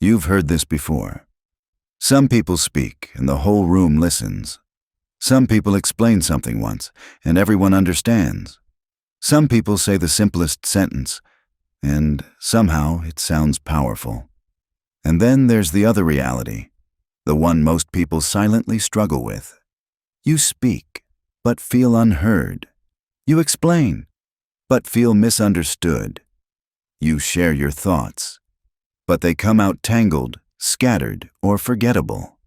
You've heard this before. Some people speak and the whole room listens. Some people explain something once and everyone understands. Some people say the simplest sentence and somehow it sounds powerful. And then there's the other reality, the one most people silently struggle with. You speak, but feel unheard. You explain, but feel misunderstood. You share your thoughts, but they come out tangled, scattered, or forgettable.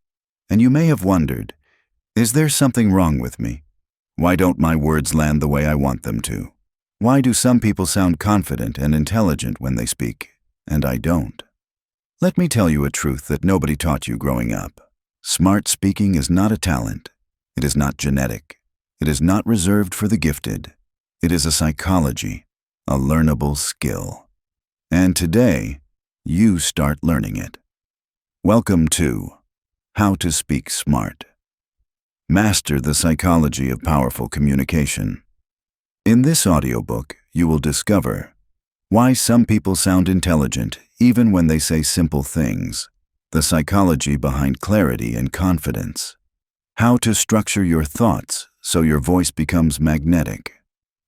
And you may have wondered, is there something wrong with me? Why don't my words land the way I want them to? Why do some people sound confident and intelligent when they speak, and I don't? Let me tell you a truth that nobody taught you growing up. Smart speaking is not a talent. It is not genetic. It is not reserved for the gifted. It is a psychology, a learnable skill. And today, you start learning it. Welcome to How to Speak Smart. Master the psychology of powerful communication. In this audiobook, you will discover why some people sound intelligent even when they say simple things, the psychology behind clarity and confidence, how to structure your thoughts so your voice becomes magnetic,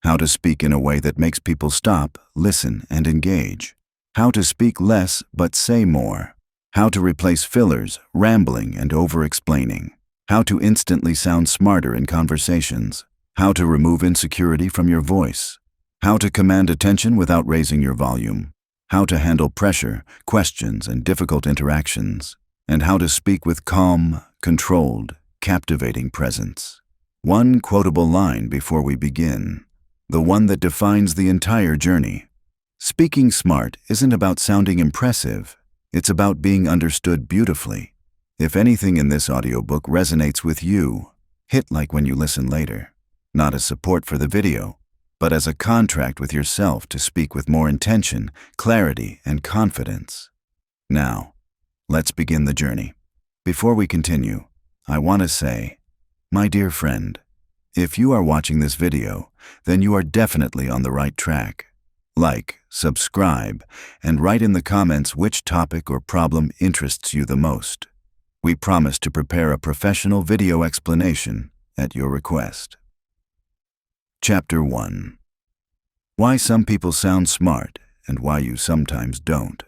how to speak in a way that makes people stop, listen, and engage, how to speak less but say more, how to replace fillers, rambling, and over-explaining, how to instantly sound smarter in conversations, how to remove insecurity from your voice, how to command attention without raising your volume, how to handle pressure, questions, and difficult interactions, and how to speak with calm, controlled, captivating presence. One quotable line before we begin, the one that defines the entire journey. Speaking smart isn't about sounding impressive, it's about being understood beautifully. If anything in this audiobook resonates with you, hit like when you listen later. Not as support for the video, but as a contract with yourself to speak with more intention, clarity, and confidence. Now, let's begin the journey. Before we continue, I want to say, my dear friend, if you are watching this video, then you are definitely on the right track. Like, subscribe, and write in the comments which topic or problem interests you the most. We promise to prepare a professional video explanation at your request. Chapter 1. Why some people sound smart and why you sometimes don't.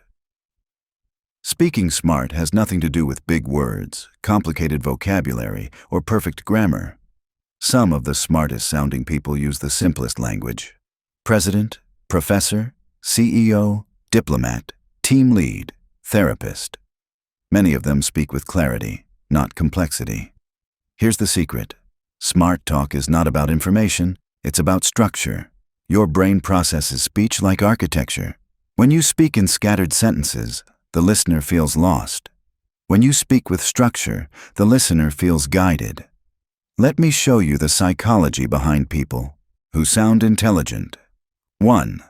Speaking smart has nothing to do with big words, complicated vocabulary, or perfect grammar. Some of the smartest sounding people use the simplest language. President, professor, CEO, diplomat, team lead, therapist. Many of them speak with clarity, not complexity. Here's the secret. Smart talk is not about information. It's about structure. Your brain processes speech like architecture. When you speak in scattered sentences, the listener feels lost. When you speak with structure, the listener feels guided. Let me show you the psychology behind people who sound intelligent. 1.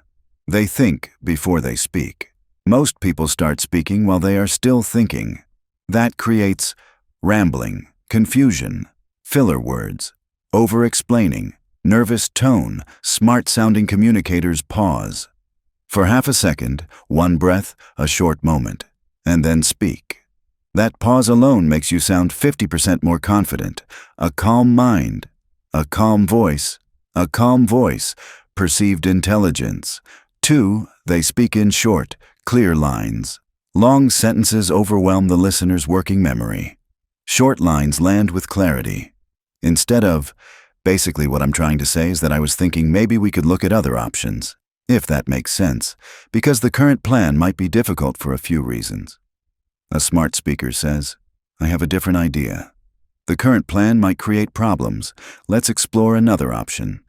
They think before they speak. Most people start speaking while they are still thinking. That creates rambling, confusion, filler words, over-explaining, nervous tone. Smart-sounding communicators pause. For half a second, one breath, a short moment, and then speak. That pause alone makes you sound 50% more confident. A calm mind, a calm voice, perceived intelligence. 2. They speak in short, clear lines. Long sentences overwhelm the listener's working memory. Short lines land with clarity. Instead of, basically what I'm trying to say is that I was thinking maybe we could look at other options, if that makes sense, because the current plan might be difficult for a few reasons. A smart speaker says, I have a different idea. The current plan might create problems. Let's explore another option.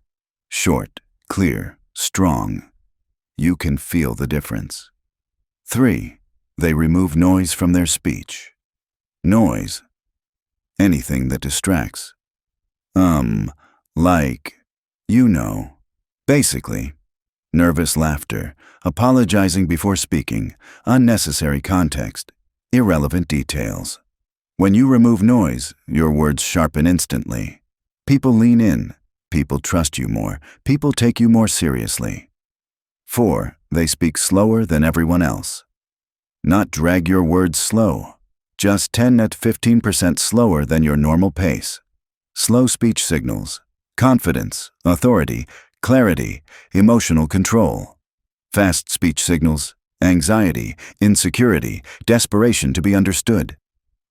Short, clear, strong. You can feel the difference. 3. They remove noise from their speech. Noise. Anything that distracts. Like, you know. Basically, nervous laughter, apologizing before speaking, unnecessary context, irrelevant details. When you remove noise, your words sharpen instantly. People lean in. People trust you more. People take you more seriously. 4. They speak slower than everyone else. Not drag your words slow. Just 10 to 15% slower than your normal pace. Slow speech signals confidence, authority, clarity, emotional control. Fast speech signals anxiety, insecurity, desperation to be understood.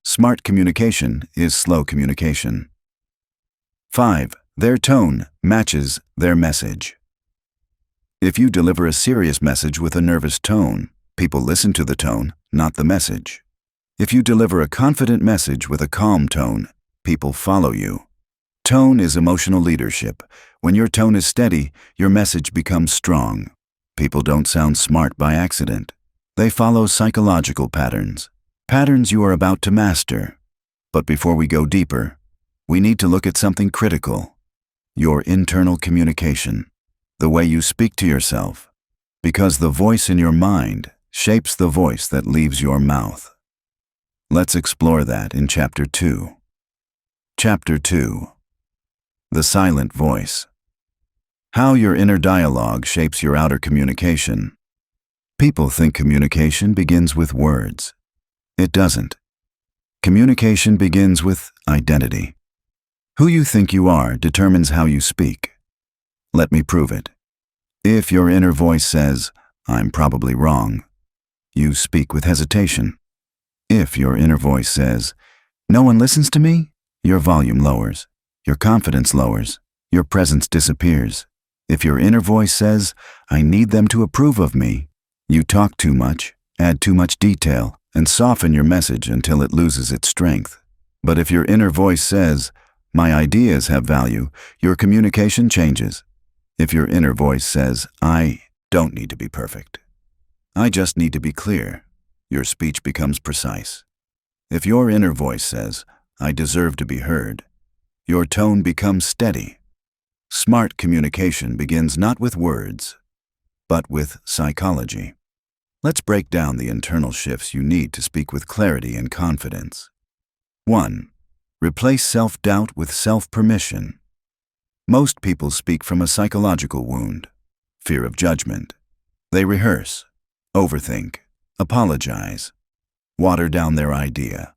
Smart communication is slow communication. 5. Their tone matches their message. If you deliver a serious message with a nervous tone, people listen to the tone, not the message. If you deliver a confident message with a calm tone, people follow you. Tone is emotional leadership. When your tone is steady, your message becomes strong. People don't sound smart by accident. They follow psychological patterns, patterns you are about to master. But before we go deeper, we need to look at something critical: your internal communication, the way you speak to yourself, because the voice in your mind shapes the voice that leaves your mouth. Let's explore that in Chapter 2. Chapter 2. The Silent Voice. How your inner dialogue shapes your outer communication. People think communication begins with words. It doesn't. Communication begins with identity. Who you think you are determines how you speak. Let me prove it. If your inner voice says, "I'm probably wrong," you speak with hesitation. If your inner voice says, "No one listens to me," your volume lowers, your confidence lowers, your presence disappears. If your inner voice says, "I need them to approve of me," you talk too much, add too much detail, and soften your message until it loses its strength. But if your inner voice says, "My ideas have value," your communication changes. If your inner voice says, "I don't need to be perfect. I just need to be clear," your speech becomes precise. If your inner voice says, "I deserve to be heard," your tone becomes steady. Smart communication begins not with words, but with psychology. Let's break down the internal shifts you need to speak with clarity and confidence. 1. Replace self-doubt with self-permission. Most people speak from a psychological wound, fear of judgment. They rehearse, overthink, apologize, water down their idea,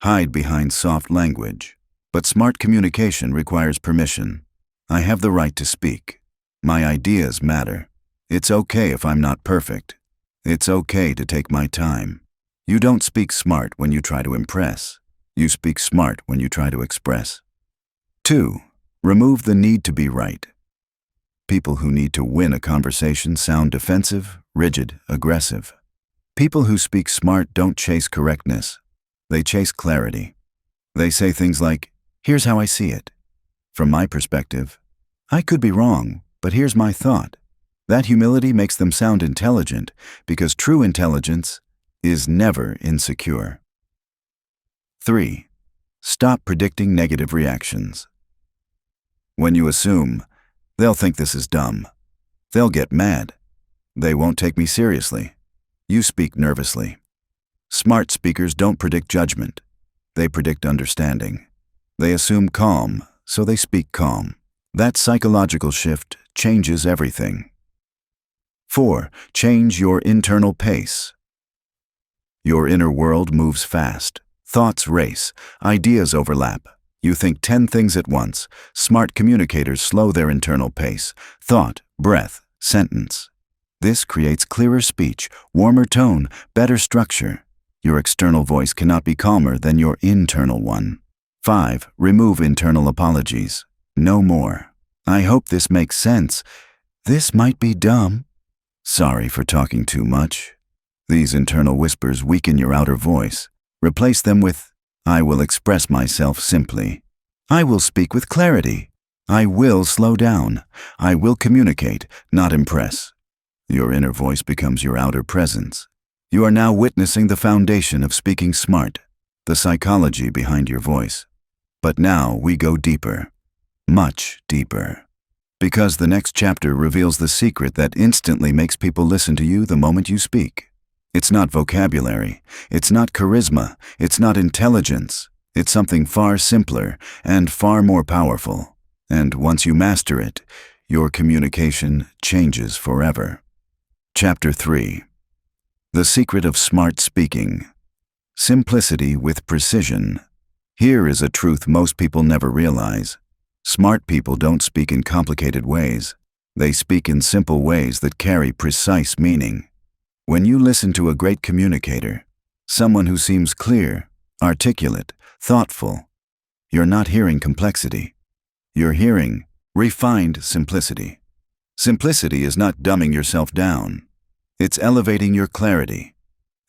hide behind soft language. But smart communication requires permission. I have the right to speak. My ideas matter. It's okay if I'm not perfect. It's okay to take my time. You don't speak smart when you try to impress. You speak smart when you try to express. 2. Remove the need to be right. People who need to win a conversation sound defensive, rigid, aggressive. People who speak smart don't chase correctness. They chase clarity. They say things like, "Here's how I see it. From my perspective, I could be wrong, but here's my thought." That humility makes them sound intelligent, because true intelligence is never insecure. 3. Stop predicting negative reactions. When you assume, "They'll think this is dumb. They'll get mad. They won't take me seriously," you speak nervously. Smart speakers don't predict judgment. They predict understanding. They assume calm, so they speak calm. That psychological shift changes everything. 4. Change your internal pace. Your inner world moves fast. Thoughts race. Ideas overlap. You think 10 things at once. Smart communicators slow their internal pace. Thought, breath, sentence. This creates clearer speech, warmer tone, better structure. Your external voice cannot be calmer than your internal one. 5. Remove internal apologies. No more. "I hope this makes sense. This might be dumb. Sorry for talking too much." These internal whispers weaken your outer voice. Replace them with, "I will express myself simply. I will speak with clarity. I will slow down. I will communicate, not impress." Your inner voice becomes your outer presence. You are now witnessing the foundation of speaking smart, the psychology behind your voice. But now we go deeper, much deeper. Because the next chapter reveals the secret that instantly makes people listen to you the moment you speak. It's not vocabulary, it's not charisma, it's not intelligence. It's something far simpler and far more powerful. And once you master it, your communication changes forever. Chapter 3. The secret of smart speaking. Simplicity with precision. Here is a truth most people never realize. Smart people don't speak in complicated ways. They speak in simple ways that carry precise meaning. When you listen to a great communicator, someone who seems clear, articulate, thoughtful, you're not hearing complexity. You're hearing refined simplicity. Simplicity is not dumbing yourself down. It's elevating your clarity.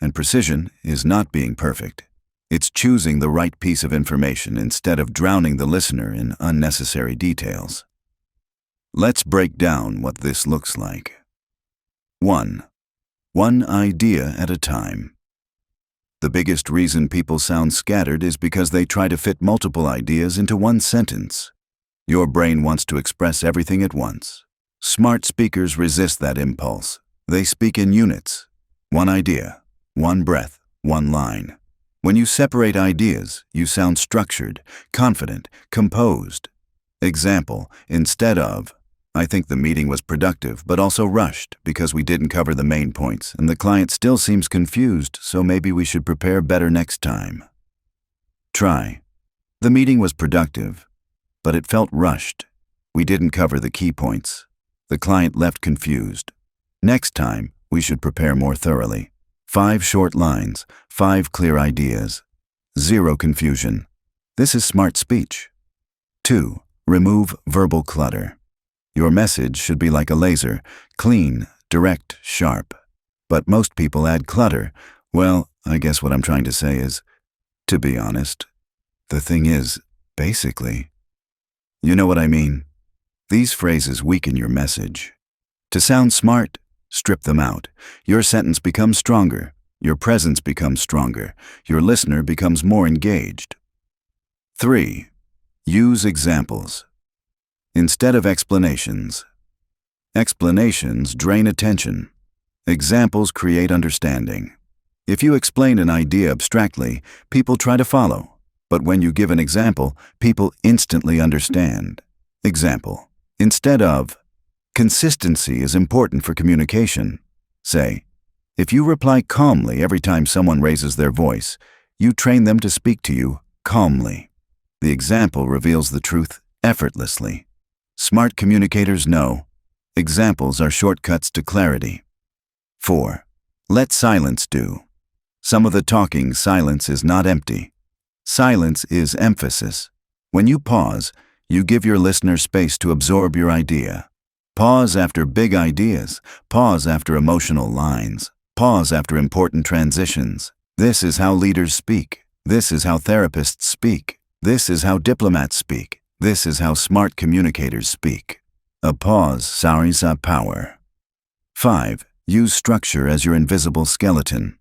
And precision is not being perfect. It's choosing the right piece of information instead of drowning the listener in unnecessary details. Let's break down what this looks like. 1. One idea at a time. The biggest reason people sound scattered is because they try to fit multiple ideas into one sentence. Your brain wants to express everything at once. Smart speakers resist that impulse. They speak in units. One idea, one breath, one line. When you separate ideas, you sound structured, confident, composed. Example, instead of, I think the meeting was productive but also rushed because we didn't cover the main points and the client still seems confused, so maybe we should prepare better next time. Try. The meeting was productive, but it felt rushed. We didn't cover the key points. The client left confused. Next time, we should prepare more thoroughly. 5 short lines, 5 clear ideas. 0 confusion. This is smart speech. 2. Remove verbal clutter. Your message should be like a laser, clean, direct, sharp. But most people add clutter. Well, I guess what I'm trying to say is, to be honest, the thing is, basically. You know what I mean? These phrases weaken your message. To sound smart, strip them out. Your sentence becomes stronger. Your presence becomes stronger. Your listener becomes more engaged. 3. Use examples. Instead of explanations. Explanations drain attention. Examples create understanding. If you explain an idea abstractly, people try to follow. But when you give an example, people instantly understand. Example. Instead of, consistency is important for communication. Say, if you reply calmly every time someone raises their voice, you train them to speak to you calmly. The example reveals the truth effortlessly. Smart communicators know examples are shortcuts to clarity. 4. Let silence do. Some of the talking, silence is not empty. Silence is emphasis. When you pause, you give your listener space to absorb your idea. Pause after big ideas. Pause after emotional lines. Pause after important transitions. This is how leaders speak. This is how therapists speak. This is how diplomats speak. This is how smart communicators speak. A pause carries a power. 5. Use structure as your invisible skeleton.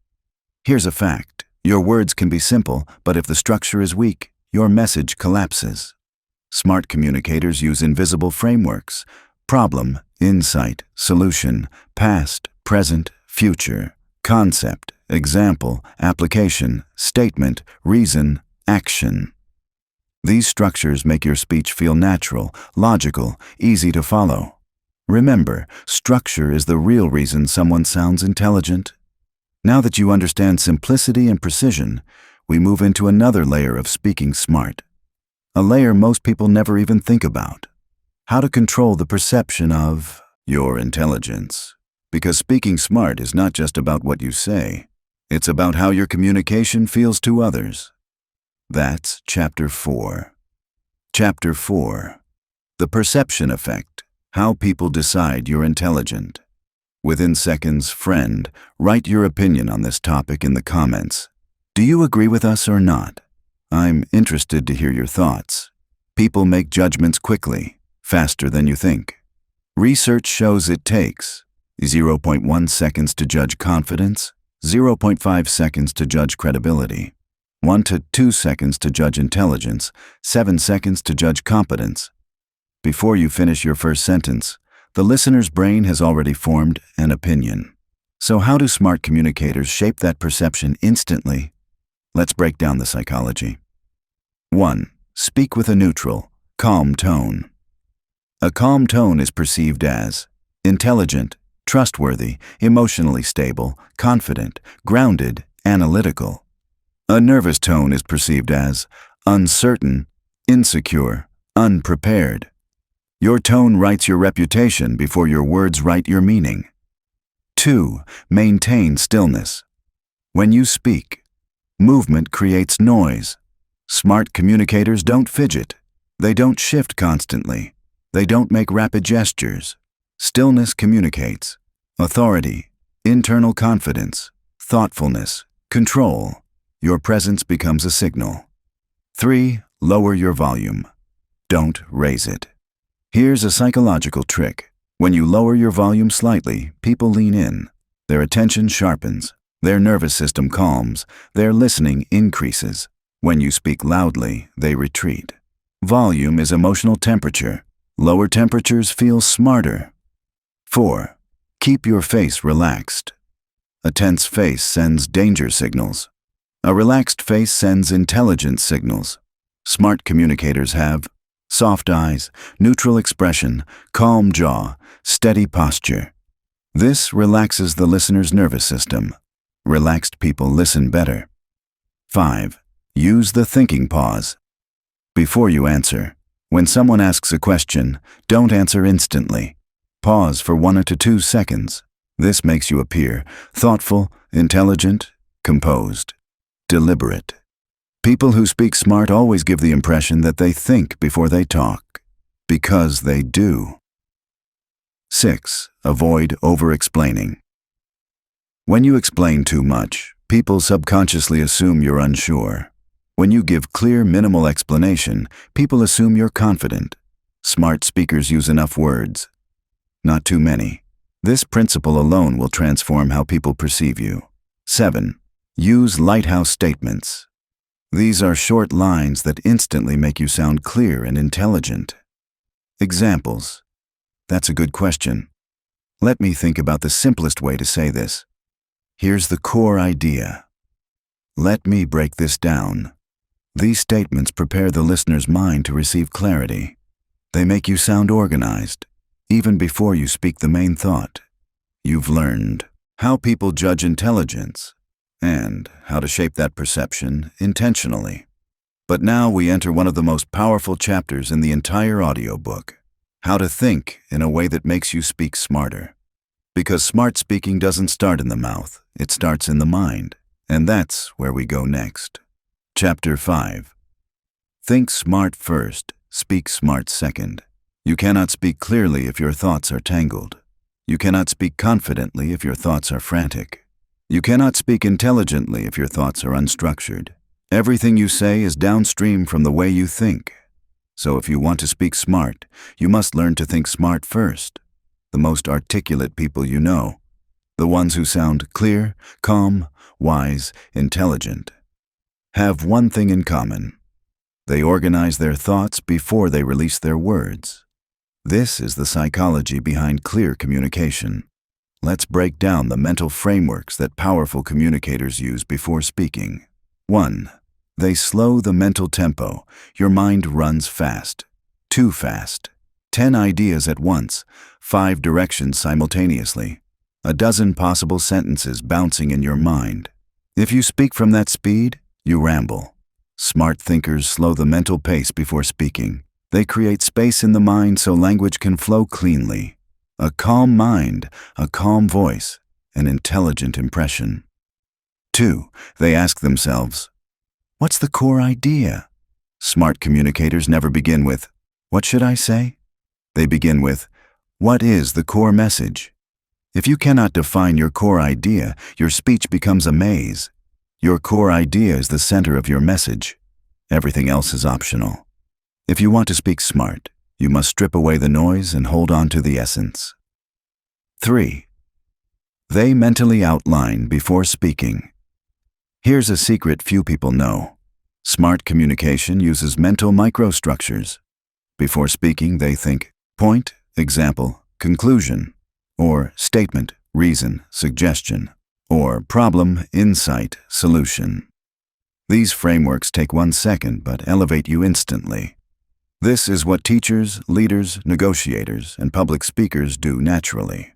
Here's a fact. Your words can be simple, but if the structure is weak, your message collapses. Smart communicators use invisible frameworks. Problem, insight, solution, past, present, future, concept, example, application, statement, reason, action. These structures make your speech feel natural, logical, easy to follow. Remember, structure is the real reason someone sounds intelligent. Now that you understand simplicity and precision, we move into another layer of speaking smart. A layer most people never even think about. How to control the perception of your intelligence. Because speaking smart is not just about what you say. It's about how your communication feels to others. That's Chapter 4. Chapter 4. The Perception Effect. How people decide you're intelligent. Within seconds, friend, write your opinion on this topic in the comments. Do you agree with us or not? I'm interested to hear your thoughts. People make judgments quickly, faster than you think. Research shows it takes 0.1 seconds to judge confidence, 0.5 seconds to judge credibility, 1 to 2 seconds to judge intelligence, 7 seconds to judge competence. Before you finish your first sentence, the listener's brain has already formed an opinion. So how do smart communicators shape that perception instantly? Let's break down the psychology. 1. Speak with a neutral, calm tone. A calm tone is perceived as intelligent, trustworthy, emotionally stable, confident, grounded, analytical. A nervous tone is perceived as uncertain, insecure, unprepared. Your tone writes your reputation before your words write your meaning. 2. Maintain stillness. When you speak, movement creates noise. Smart communicators don't fidget. They don't shift constantly. They don't make rapid gestures. Stillness communicates authority, internal confidence, thoughtfulness, control. Your presence becomes a signal. 3. Lower your volume. Don't raise it. Here's a psychological trick. When you lower your volume slightly, people lean in. Their attention sharpens. Their nervous system calms. Their listening increases. When you speak loudly, they retreat. Volume is emotional temperature. Lower temperatures feel smarter. 4. Keep your face relaxed. A tense face sends danger signals. A relaxed face sends intelligence signals. Smart communicators have soft eyes, neutral expression, calm jaw, steady posture. This relaxes the listener's nervous system. Relaxed people listen better. 5. Use the thinking pause. Before you answer, when someone asks a question, don't answer instantly. Pause for 1 to 2 seconds. This makes you appear thoughtful, intelligent, composed, deliberate. People who speak smart always give the impression that they think before they talk, because they do. 6. Avoid over-explaining. When you explain too much, people subconsciously assume you're unsure. When you give clear, minimal explanation, people assume you're confident. Smart speakers use enough words, not too many. This principle alone will transform how people perceive you. 7. Use lighthouse statements. These are short lines that instantly make you sound clear and intelligent. Examples. That's a good question. Let me think about the simplest way to say this. Here's the core idea. Let me break this down. These statements prepare the listener's mind to receive clarity. They make you sound organized, even before you speak the main thought. You've learned how people judge intelligence and how to shape that perception intentionally. But now we enter one of the most powerful chapters in the entire audiobook, how to think in a way that makes you speak smarter. Because smart speaking doesn't start in the mouth, it starts in the mind. And that's where we go next. Chapter 5. Think smart first, speak smart second. You cannot speak clearly if your thoughts are tangled. You cannot speak confidently if your thoughts are frantic. You cannot speak intelligently if your thoughts are unstructured. Everything you say is downstream from the way you think. So if you want to speak smart, you must learn to think smart first. The most articulate people you know, the ones who sound clear, calm, wise, intelligent, have one thing in common. They organize their thoughts before they release their words. This is the psychology behind clear communication. Let's break down the mental frameworks that powerful communicators use before speaking. 1. They slow the mental tempo. Your mind runs fast. Too fast. 10 ideas at once. 5 directions simultaneously. A dozen possible sentences bouncing in your mind. If you speak from that speed, you ramble. Smart thinkers slow the mental pace before speaking. They create space in the mind so language can flow cleanly. A calm mind, a calm voice, an intelligent impression. 2. They ask themselves, what's the core idea? Smart communicators never begin with, what should I say? They begin with, what is the core message? If you cannot define your core idea, your speech becomes a maze. Your core idea is the center of your message. Everything else is optional. If you want to speak smart, you must strip away the noise and hold on to the essence. 3. They mentally outline before speaking. Here's a secret few people know. Smart communication uses mental microstructures. Before speaking, they think point, example, conclusion, or statement, reason, suggestion, or problem, insight, solution. These frameworks take 1 second but elevate you instantly. This is what teachers, leaders, negotiators, and public speakers do naturally.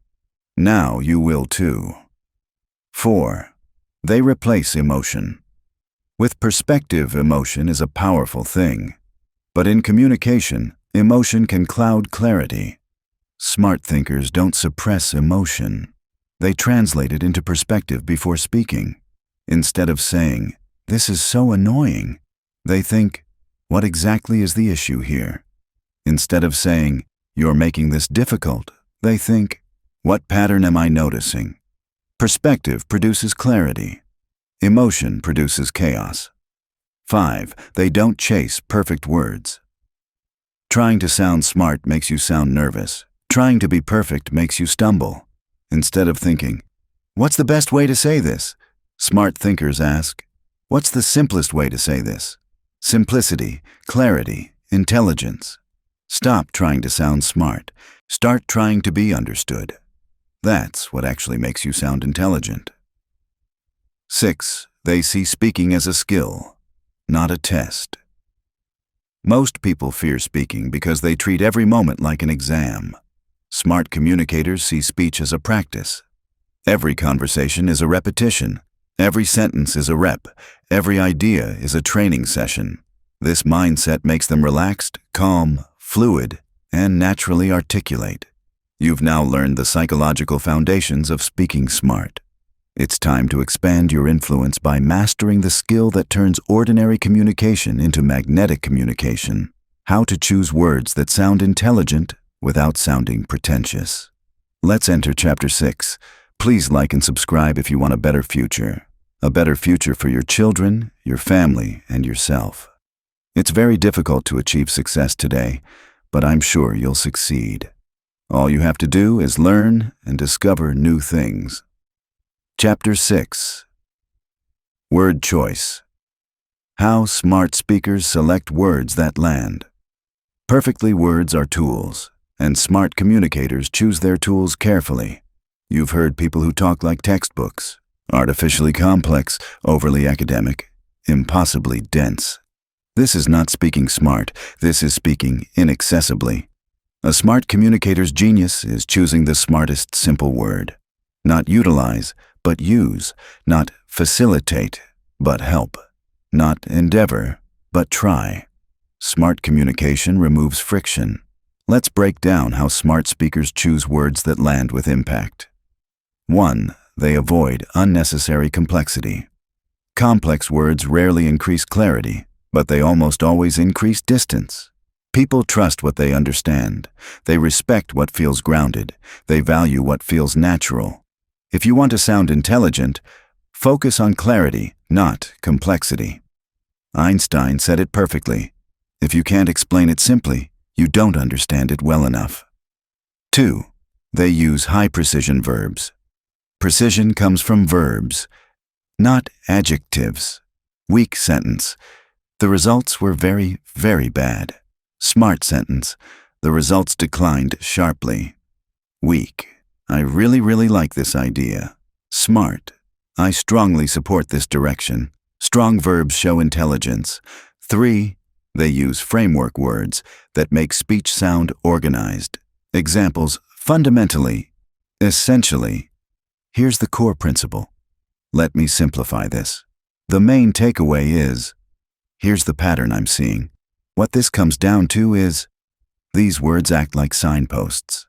Now you will too. 4. They replace emotion. With perspective, emotion is a powerful thing. But in communication, emotion can cloud clarity. Smart thinkers don't suppress emotion. They translate it into perspective before speaking. Instead of saying, "This is so annoying," they think, "What exactly is the issue here?" Instead of saying, "You're making this difficult," they think, "What pattern am I noticing?" Perspective produces clarity. Emotion produces chaos. 5. They don't chase perfect words. Trying to sound smart makes you sound nervous. Trying to be perfect makes you stumble. Instead of thinking, "What's the best way to say this?" smart thinkers ask, "What's the simplest way to say this?" Simplicity, clarity, intelligence. Stop trying to sound smart. Start trying to be understood. That's what actually makes you sound intelligent. 6. They see speaking as a skill, not a test. Most people fear speaking because they treat every moment like an exam. Smart communicators see speech as a practice. Every conversation is a repetition. Every sentence is a rep. Every idea is a training session. This mindset makes them relaxed, calm, fluid, and naturally articulate. You've now learned the psychological foundations of speaking smart. It's time to expand your influence by mastering the skill that turns ordinary communication into magnetic communication. How to choose words that sound intelligent without sounding pretentious. Let's enter Chapter 6. Please like and subscribe if you want a better future. A better future for your children, your family, and yourself. It's very difficult to achieve success today, but I'm sure you'll succeed. All you have to do is learn and discover new things. Chapter 6. Word choice. How smart speakers select words that land. Perfectly words are tools, and smart communicators choose their tools carefully. You've heard people who talk like textbooks, artificially complex, overly academic, impossibly dense. This is not speaking smart, this is speaking inaccessibly. A smart communicator's genius is choosing the smartest simple word. Not utilize, but use. Not facilitate, but help. Not endeavor, but try. Smart communication removes friction. Let's break down how smart speakers choose words that land with impact. 1. They avoid unnecessary complexity. Complex words rarely increase clarity, but they almost always increase distance. People trust what they understand. They respect what feels grounded. They value what feels natural. If you want to sound intelligent, focus on clarity, not complexity. Einstein said it perfectly. If you can't explain it simply, you don't understand it well enough. 2. They use high-precision verbs. Precision comes from verbs, not adjectives. Weak sentence. The results were very, very bad. Smart sentence. The results declined sharply. Weak. I really like this idea. Smart. I strongly support this direction. Strong verbs show intelligence. 3. They use framework words that make speech sound organized. Examples: fundamentally, essentially. Here's the core principle. Let me simplify this. The main takeaway is, here's the pattern I'm seeing. What this comes down to is, these words act like signposts.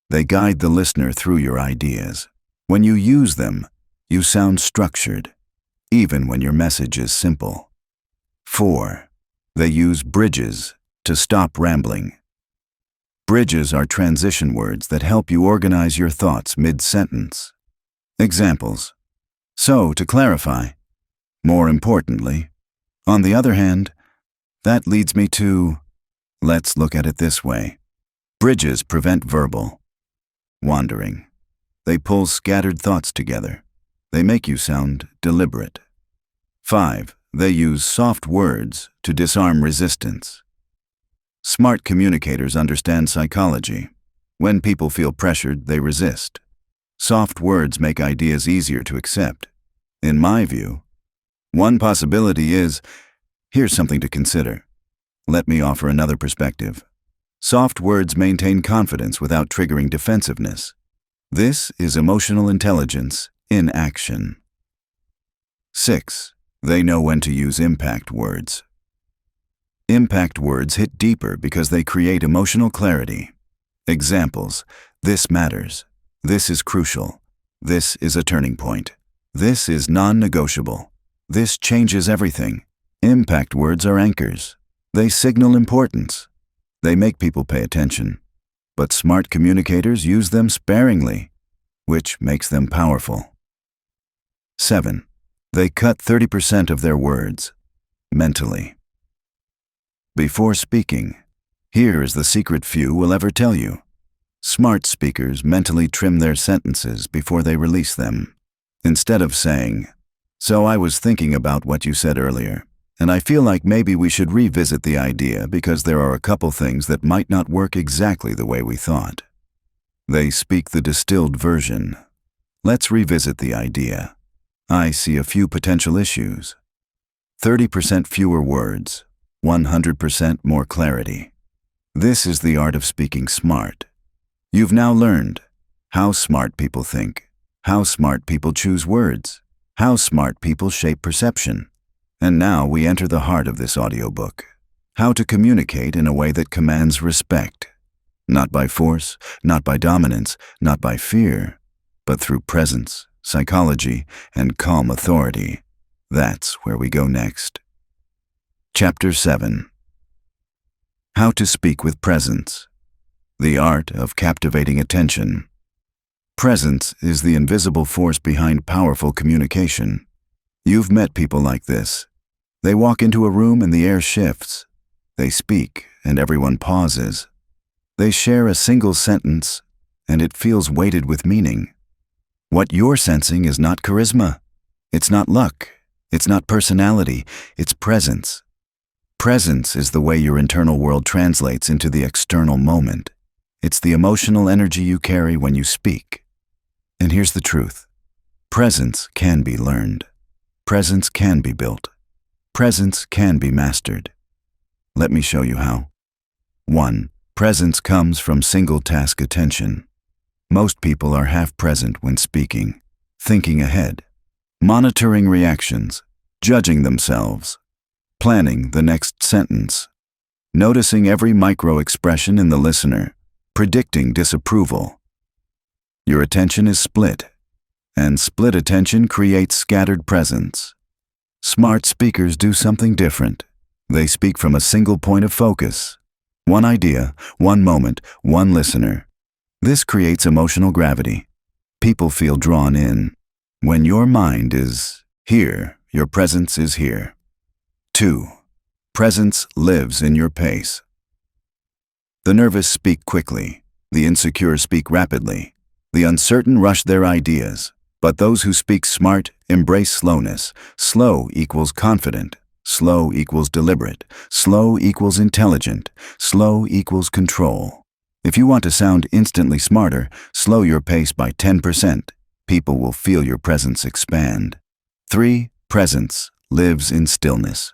They guide the listener through your ideas. When you use them, you sound structured, even when your message is simple. 4. They use bridges to stop rambling. Bridges are transition words that help you organize your thoughts mid-sentence. Examples: so, to clarify, more importantly. On the other hand, that leads me to, let's look at it this way. Bridges prevent verbal wandering. They pull scattered thoughts together. They make you sound deliberate. 5. They use soft words to disarm resistance. Smart communicators understand psychology. When people feel pressured, they resist. Soft words make ideas easier to accept. In my view, one possibility is, here's something to consider. Let me offer another perspective. Soft words maintain confidence without triggering defensiveness. This is emotional intelligence in action. 6. They know when to use impact words. Impact words hit deeper because they create emotional clarity. Examples: this matters. This is crucial. This is a turning point. This is non-negotiable. This changes everything. Impact words are anchors. They signal importance. They make people pay attention. But smart communicators use them sparingly, which makes them powerful. 7. They cut 30% of their words mentally. Before speaking, here is the secret few will ever tell you. Smart speakers mentally trim their sentences before they release them. Instead of saying, "So I was thinking about what you said earlier, and I feel like maybe we should revisit the idea because there are a couple things that might not work exactly the way we thought." They speak the distilled version. Let's revisit the idea. I see a few potential issues. 30% fewer words, 100% more clarity. This is the art of speaking smart. You've now learned how smart people think, how smart people choose words, how smart people shape perception. And now we enter the heart of this audiobook: how to communicate in a way that commands respect. Not by force, not by dominance, not by fear, but through presence, psychology, and calm authority. That's where we go next. Chapter 7. How to speak with presence. The art of captivating attention. Presence is the invisible force behind powerful communication. You've met people like this. They walk into a room and the air shifts. They speak and everyone pauses. They share a single sentence and it feels weighted with meaning. What you're sensing is not charisma. It's not luck. It's not personality. It's presence. Presence is the way your internal world translates into the external moment. It's the emotional energy you carry when you speak. And here's the truth. Presence can be learned. Presence can be built. Presence can be mastered. Let me show you how. 1. Presence comes from single-task attention. Most people are half present when speaking, thinking ahead, monitoring reactions, judging themselves, planning the next sentence, noticing every micro-expression in the listener, predicting disapproval. Your attention is split, and split attention creates scattered presence. Smart speakers do something different. They speak from a single point of focus. One idea, one moment, one listener. This creates emotional gravity. People feel drawn in. When your mind is here, your presence is here. 2. Presence lives in your pace. The nervous speak quickly. The insecure speak rapidly. The uncertain rush their ideas. But those who speak smart embrace slowness. Slow equals confident. Slow equals deliberate. Slow equals intelligent. Slow equals control. If you want to sound instantly smarter, slow your pace by 10%. People will feel your presence expand. 3. Presence lives in stillness.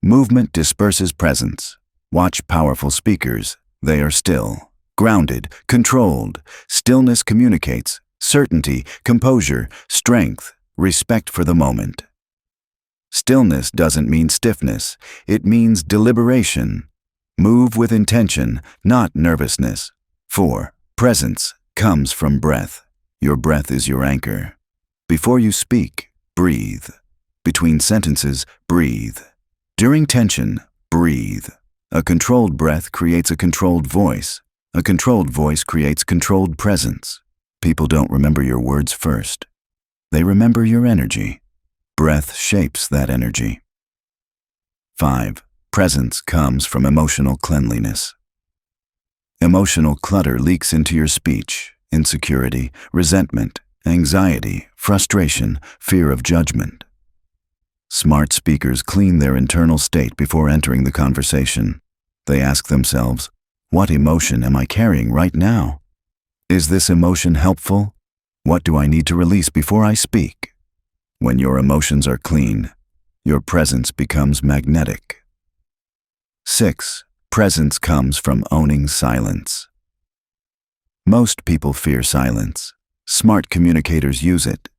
Movement disperses presence. Watch powerful speakers. They are still, grounded, controlled. Stillness communicates certainty, composure, strength, respect for the moment. Stillness doesn't mean stiffness. It means deliberation. Move with intention, not nervousness. 4. Presence comes from breath. Your breath is your anchor. Before you speak, breathe. Between sentences, breathe. During tension, breathe. A controlled breath creates a controlled voice. A controlled voice creates controlled presence. People don't remember your words first. They remember your energy. Breath shapes that energy. 5. Presence comes from emotional cleanliness. Emotional clutter leaks into your speech. Insecurity, resentment, anxiety, frustration, fear of judgment. Smart speakers clean their internal state before entering the conversation. They ask themselves, what emotion am I carrying right now? Is this emotion helpful? What do I need to release before I speak? When your emotions are clean, your presence becomes magnetic. 6. Presence comes from owning silence. Most people fear silence. Smart communicators use it.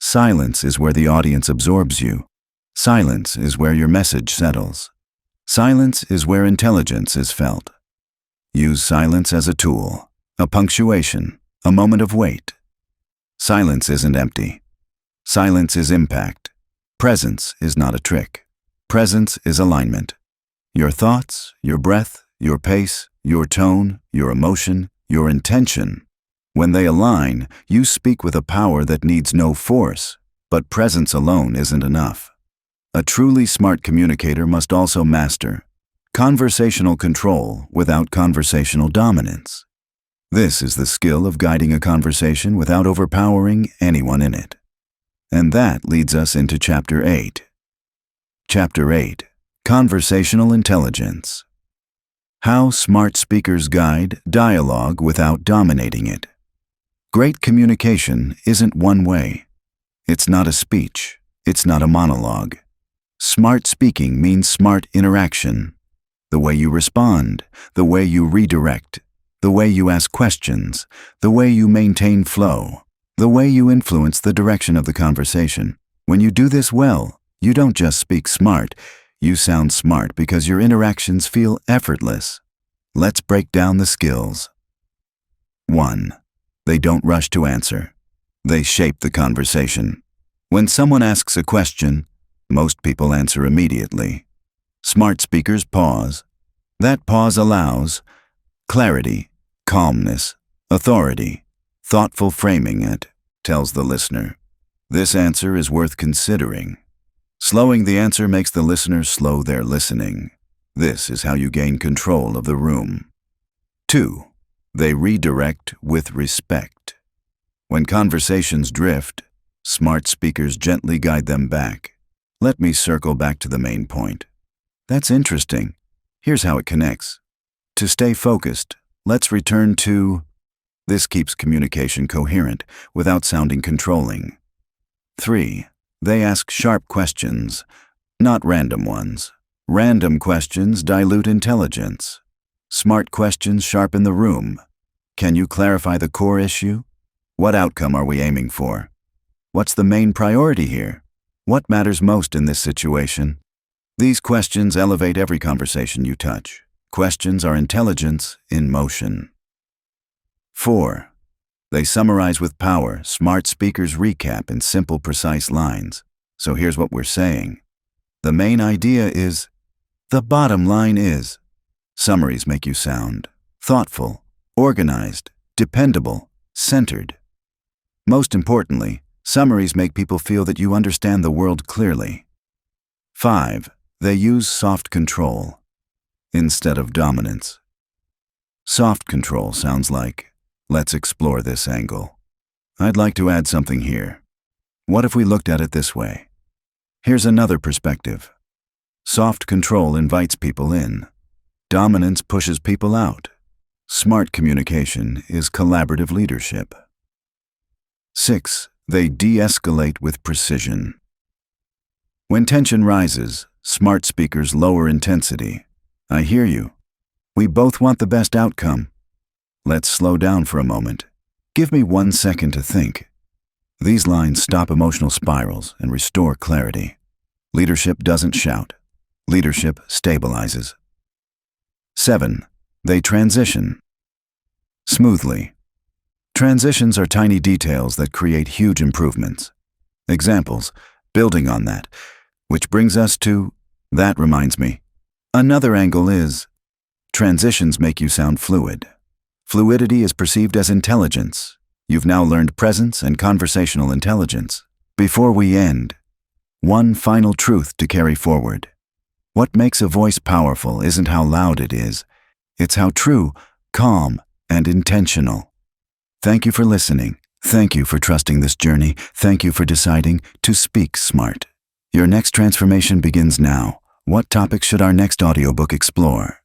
Silence is where the audience absorbs you. Silence is where your message settles. Silence is where intelligence is felt. Use silence as a tool, a punctuation, a moment of wait. Silence isn't empty. Silence is impact. Presence is not a trick. Presence is alignment. Your thoughts, your breath, your pace, your tone, your emotion, your intention. When they align, you speak with a power that needs no force, but presence alone isn't enough. A truly smart communicator must also master conversational control without conversational dominance. This is the skill of guiding a conversation without overpowering anyone in it. And that leads us into Chapter 8. Chapter 8. Conversational Intelligence. How smart speakers guide dialogue without dominating it. Great communication isn't one way. It's not a speech. It's not a monologue. Smart speaking means smart interaction. The way you respond, the way you redirect, the way you ask questions, the way you maintain flow, the way you influence the direction of the conversation. When you do this well, you don't just speak smart, you sound smart because your interactions feel effortless. Let's break down the skills. 1. They don't rush to answer. They shape the conversation. When someone asks a question, most people answer immediately. Smart speakers pause. That pause allows clarity, calmness, authority, thoughtful framing. It tells the listener, this answer is worth considering. Slowing the answer makes the listener slow their listening. This is how you gain control of the room. 2. They redirect with respect. When conversations drift, smart speakers gently guide them back. Let me circle back to the main point. That's interesting. Here's how it connects. To stay focused, let's return to. This keeps communication coherent without sounding controlling. 3. They ask sharp questions, not random ones. Random questions dilute intelligence. Smart questions sharpen the room. Can you clarify the core issue? What outcome are we aiming for? What's the main priority here? What matters most in this situation? These questions elevate every conversation you touch. Questions are intelligence in motion. 4. They summarize with power. Smart speakers recap in simple, precise lines. So here's what we're saying. The main idea is, the bottom line is. Summaries make you sound thoughtful, organized, dependable, centered. Most importantly, summaries make people feel that you understand the world clearly. 5. They use soft control instead of dominance. Soft control sounds like, let's explore this angle. I'd like to add something here. What if we looked at it this way? Here's another perspective. Soft control invites people in. Dominance pushes people out. Smart communication is collaborative leadership. 6. They de-escalate with precision. When tension rises, smart speakers lower intensity. I hear you. We both want the best outcome. Let's slow down for a moment. Give me 1 second to think. These lines stop emotional spirals and restore clarity. Leadership doesn't shout. Leadership stabilizes. 7. They transition smoothly. Transitions are tiny details that create huge improvements. Examples, building on that, which brings us to, that reminds me. Another angle is, transitions make you sound fluid. Fluidity is perceived as intelligence. You've now learned presence and conversational intelligence. Before we end, one final truth to carry forward. What makes a voice powerful isn't how loud it is. It's how true, calm, and intentional. Thank you for listening. Thank you for trusting this journey. Thank you for deciding to speak smart. Your next transformation begins now. What topic should our next audiobook explore?